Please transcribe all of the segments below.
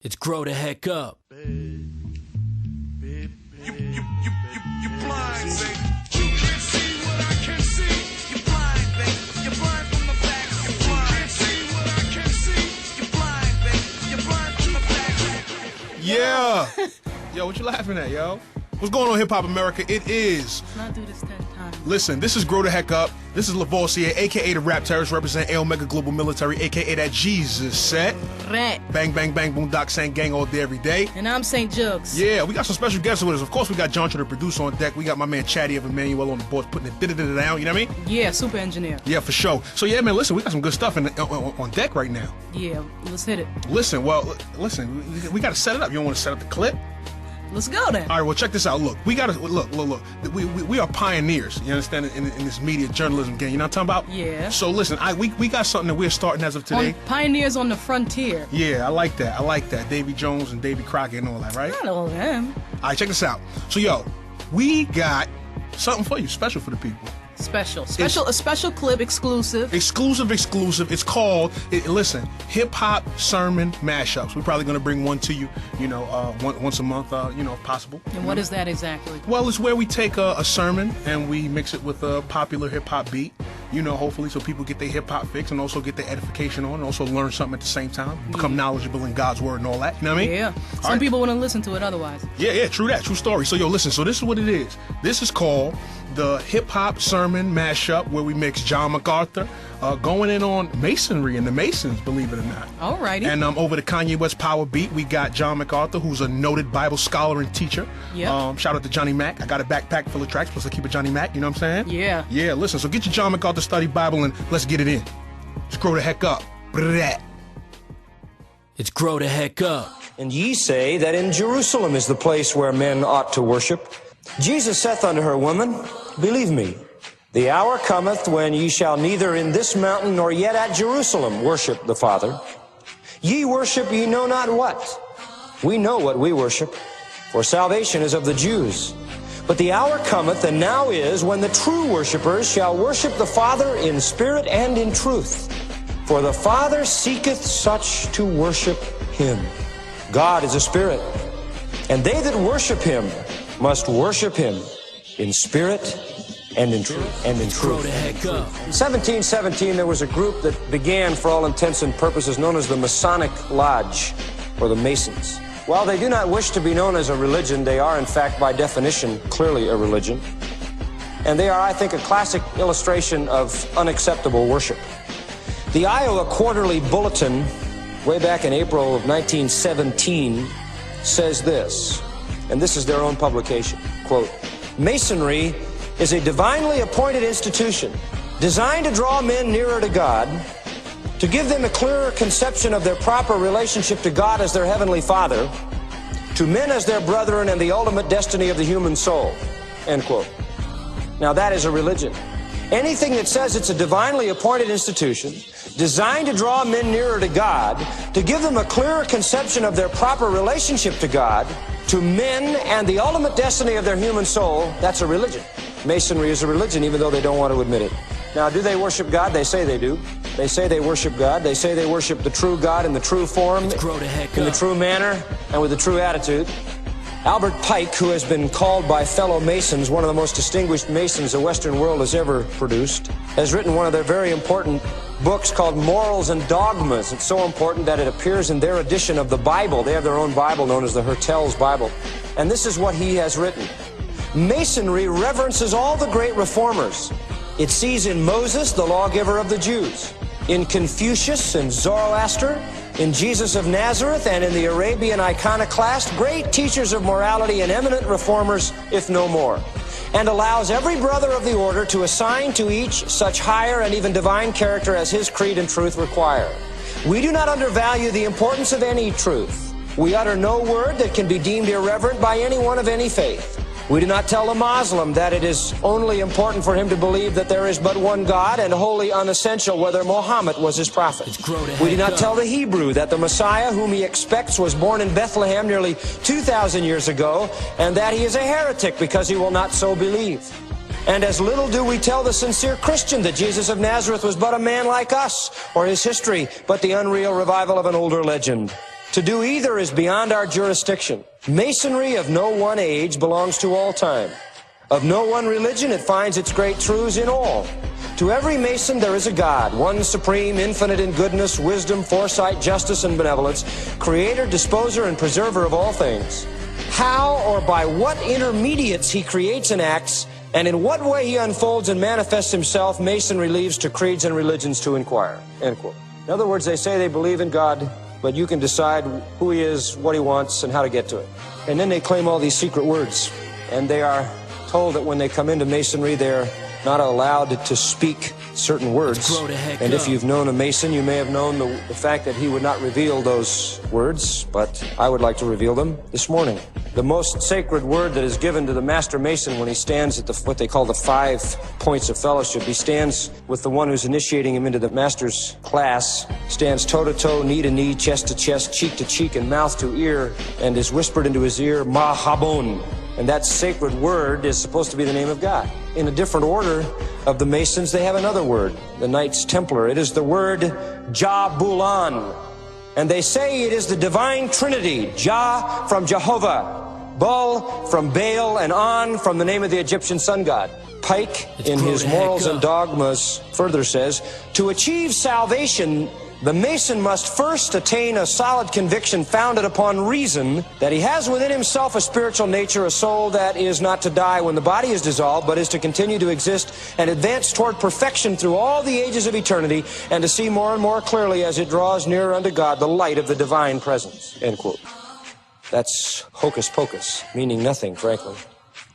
It's grow the heck up. You blind, baby. You can't see what I can see. You blind, baby. You're blind from the back. You blind. See what I can see. You blind, baby. You're blind from the back. Yeah. Yo, what you laughing at, yo? What's going on, Hip-Hop America? It is. Let's not do this 10 times. Listen, this is Grow the Heck Up. This is Lavoisier, a.k.a. the Rap Terrorist, represent A Omega Global Military, a.k.a. that Jesus set. Rat. Bang, bang, bang, boondock, St. Gang all day, every day. And I'm St. Joogs. Yeah, we got some special guests with us. Of course, we got John, the producer, on deck. We got my man Chatty of Emmanuel on the board, putting it down, you know what I mean? Yeah, super engineer. Yeah, for sure. So, yeah, man, listen, we got some good stuff on deck right now. Yeah, let's hit it. Listen, we got to set it up. You don't want to set up the clip? Let's go then. All right, well, check this out. Look, we gotta look. We are pioneers. You understand? In this media journalism game, you know what I'm talking about? Yeah. So listen, we got something that we're starting as of today. Pioneers on the frontier. Yeah, I like that. Davy Jones and Davy Crockett and all that, right? Not all of them. All right, check this out. So, yo, we got something for you, special for the people. A special clip, exclusive. Exclusive. It's called, listen, Hip-hop Sermon Mashups. We're probably going to bring one to you, once a month, if possible. And what is that exactly? Well, it's where we take a sermon and we mix it with a popular hip-hop beat, hopefully so people get their hip-hop fix and also get their edification on and also learn something at the same time, become knowledgeable in God's word and all that, you know what I mean? Yeah. Some people wouldn't listen to it otherwise. Yeah, true that, true story. So, yo, listen, so this is what it is. This is called the Hip-Hop Sermon Mashup, where we mix John MacArthur going in on Masonry and the Masons, believe it or not. Alrighty. And over the Kanye West Power Beat, we got John MacArthur, who's a noted Bible scholar and teacher. Yeah. Shout out to Johnny Mac. I got a backpack full of tracks, plus I keep it Johnny Mac, you know what I'm saying? Yeah. Yeah, listen, so get your John MacArthur Study Bible and let's get it in. Let's grow the heck up. It's grow the heck up. And ye say that in Jerusalem is the place where men ought to worship. Jesus saith unto her, Woman, believe me, the hour cometh when ye shall neither in this mountain nor yet at Jerusalem worship the Father. Ye worship ye know not what. We know what we worship, for salvation is of the Jews. But the hour cometh, and now is, when the true worshipers shall worship the Father in spirit and in truth. For the Father seeketh such to worship him. God is a spirit, and they that worship him must worship him in spirit and in truth. And in truth. Grow the heck up. In 1717, there was a group that began, for all intents and purposes, known as the Masonic Lodge, or the Masons. While they do not wish to be known as a religion, they are, in fact, by definition, clearly a religion. And they are, I think, a classic illustration of unacceptable worship. The Iowa Quarterly Bulletin, way back in April of 1917, says this, and this is their own publication, quote, Masonry is a divinely appointed institution designed to draw men nearer to God, to give them a clearer conception of their proper relationship to God as their heavenly Father, to men as their brethren, and the ultimate destiny of the human soul, end quote. Now that is a religion. Anything that says it's a divinely appointed institution designed to draw men nearer to God, to give them a clearer conception of their proper relationship to God, to men and the ultimate destiny of their human soul, that's a religion. Masonry is a religion, even though they don't want to admit it. Now, do they worship God? They say they do. They say they worship God. They say they worship the true God in the true form, in the true manner, and with the true attitude. Albert Pike, who has been called by fellow Masons one of the most distinguished Masons the Western world has ever produced, has written one of their very important books called Morals and Dogmas. It's so important that it appears in their edition of the Bible. They have their own Bible known as the Hertel's Bible. And this is what he has written. Masonry reverences all the great reformers. It sees in Moses the lawgiver of the Jews, in Confucius and Zoroaster, in Jesus of Nazareth, and in the Arabian iconoclast, great teachers of morality and eminent reformers, if no more, and allows every brother of the order to assign to each such higher and even divine character as his creed and truth require. We do not undervalue the importance of any truth. We utter no word that can be deemed irreverent by anyone of any faith. We do not tell a Muslim that it is only important for him to believe that there is but one God and wholly unessential whether Muhammad was his prophet. We do not tell the Hebrew that the Messiah whom he expects was born in Bethlehem nearly 2,000 years ago and that he is a heretic because he will not so believe. And as little do we tell the sincere Christian that Jesus of Nazareth was but a man like us or his history but the unreal revival of an older legend. To do either is beyond our jurisdiction. Masonry of no one age belongs to all time. Of no one religion, it finds its great truths in all. To every Mason there is a God, one supreme, infinite in goodness, wisdom, foresight, justice, and benevolence, creator, disposer, and preserver of all things. How or by what intermediates he creates and acts, and in what way he unfolds and manifests himself, Masonry leaves to creeds and religions to inquire. End quote. In other words, they say they believe in God, but you can decide who he is, what he wants, and how to get to it. And then they claim all these secret words, and they are told that when they come into Masonry, they're not allowed to speak certain words. And if you've known a Mason, you may have known the fact that he would not reveal those words, but I would like to reveal them this morning. The most sacred word that is given to the Master Mason when he stands at what they call the 5 points of fellowship. He stands with the one who's initiating him into the Master's class, stands toe-to-toe, knee-to-knee, chest-to-chest, cheek-to-cheek, and mouth-to-ear, and is whispered into his ear, Mahabon. And that sacred word is supposed to be the name of God. In a different order of the Masons, they have another word, the Knights Templar. It is the word Jabulan. And they say it is the divine trinity, Jah from Jehovah, Bul from Baal, and An from the name of the Egyptian sun god. Pike, in his Morals and Dogmas, further says, to achieve salvation, the Mason must first attain a solid conviction founded upon reason that he has within himself a spiritual nature, a soul that is not to die when the body is dissolved, but is to continue to exist and advance toward perfection through all the ages of eternity, and to see more and more clearly as it draws nearer unto God the light of the divine presence. End quote. That's hocus pocus, meaning nothing, frankly.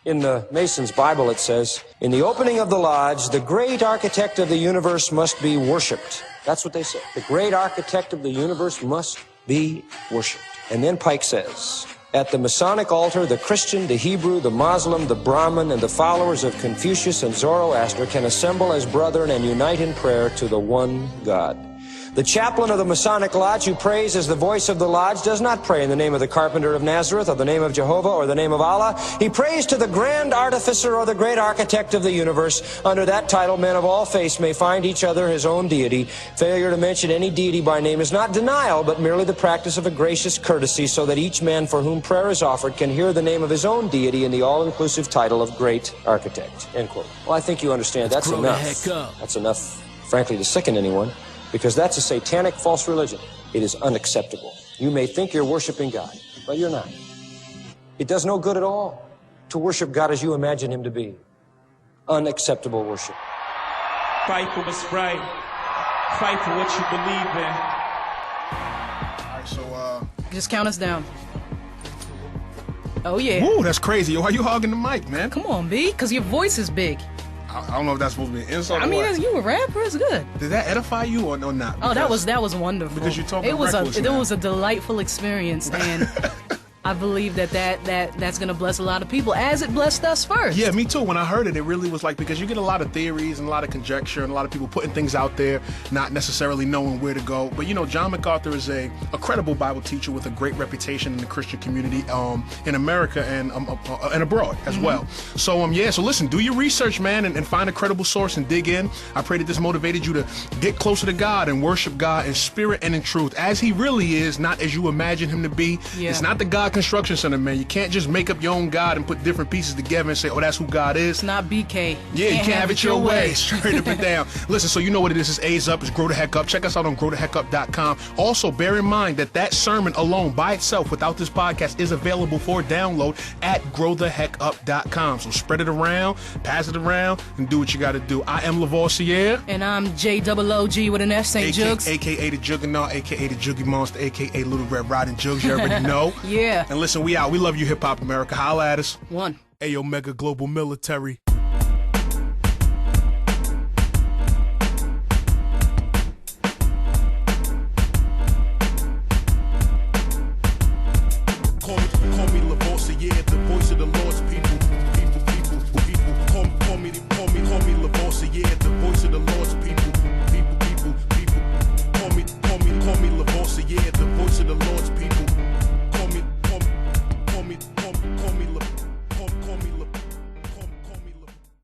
In the Mason's Bible it says, in the opening of the lodge, the great architect of the universe must be worshipped. That's what they say. The great architect of the universe must be worshipped. And then Pike says, at the Masonic altar, the Christian, the Hebrew, the Muslim, the Brahmin, and the followers of Confucius and Zoroaster can assemble as brethren and unite in prayer to the one God. The chaplain of the Masonic Lodge, who prays as the voice of the lodge, does not pray in the name of the carpenter of Nazareth, or the name of Jehovah, or the name of Allah. He prays to the grand artificer or the great architect of the universe. Under that title, men of all faiths may find each other his own deity. Failure to mention any deity by name is not denial, but merely the practice of a gracious courtesy, so that each man for whom prayer is offered can hear the name of his own deity in the all-inclusive title of great architect. End quote. Well, I think you understand that's enough. That's enough, frankly, to sicken anyone. Because that's a satanic false religion. It is unacceptable. You may think you're worshiping God, but you're not. It does no good at all to worship God as you imagine him to be. Unacceptable worship. Fight for what's right. Fight for what you believe in. All right, so Just count us down. Oh yeah. Woo, that's crazy. Why you hogging the mic, man? Come on, B, because your voice is big. I don't know if that's supposed to be an insult. I or mean, what. you a rapper, it's good. Did that edify you or not? Oh, that was wonderful. Because you're talking it was reckless a delightful experience, and I believe that's gonna bless a lot of people, as it blessed us first. Yeah, me too. When I heard it, it really was like, because you get a lot of theories and a lot of conjecture and a lot of people putting things out there, not necessarily knowing where to go. But you know, John MacArthur is a credible Bible teacher with a great reputation in the Christian community in America and abroad as well. So so listen, do your research, man, and find a credible source and dig in. I pray that this motivated you to get closer to God and worship God in spirit and in truth, as he really is, not as you imagine him to be. Yeah. It's not the God construction center, man. You can't just make up your own God and put different pieces together and say, oh, that's who God is. It's not BK. Yeah, you can't have it your way. Straight up and down. Listen, so you know what it is. It's A's Up. It's Grow the Heck Up. Check us out on growtheheckup.com. Also, bear in mind that sermon alone by itself, without this podcast, is available for download at growtheheckup.com. So spread it around, pass it around, and do what you got to do. I am Lavoisier. And I'm JOOG with an S, St. Joogs. AKA the Juggernaut, AKA the Joogie Monster, AKA Little Red Riding Joogs. You already know. Yeah. And listen, we out. We love you, Hip-Hop America. Holla at us. One. Ayo, Mega Global Military.